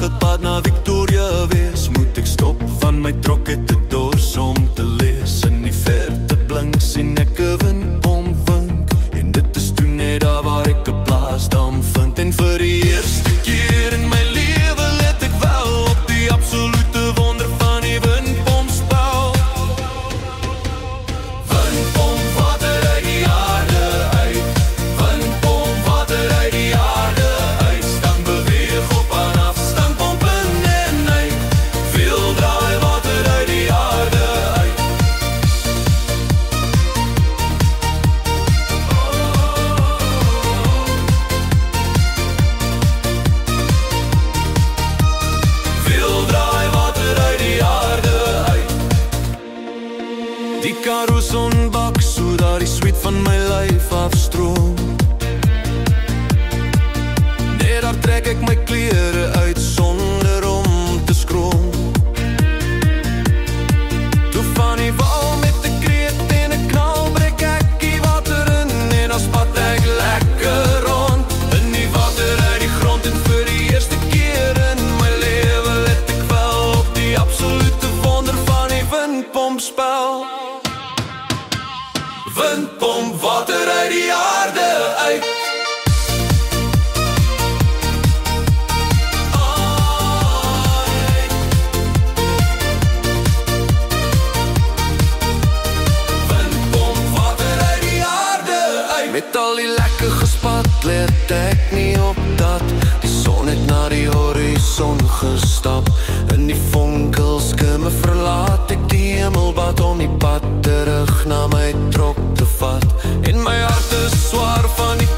het pad na Victoria wees. Moet ek stop van my trok het te dors om te lees. In die verte blink sien ek 'n windpomp wink. En dit is toe net daar waar ek 'n plaasdam vind. En vir die eerste keer in my lewe let ek wel op die absolute wonder van die windpomp spel. Windpomp water uit die aarde uit. Windpomp water uit die aarde uit. Stang beweeg op en af, stang pomp in en uit. Veel draai water uit die aarde uit. Veel draai water uit die aarde uit. Die kar is onbak, so daar die sweet van my lyf afstroom. Net daar trek ek my klere uit sonder om te skroom. Toe van die wal met 'n kreet en 'n knal breek ek die water in en dan spat ek lekker rond in die water uit die grond. En vir die eerste keer in my lewe let ek wel op die absolute wonder van die windpompspel. Windpomp water uit die aarde uit. Windpomp water uit die aarde uit. Met al die lekker gespat let ek nie op dat die son het na die horison gestap. In die vonkelskimme verlaat ek die hemelbad om die pad terug na my trok te vat. En my hart is swaar van die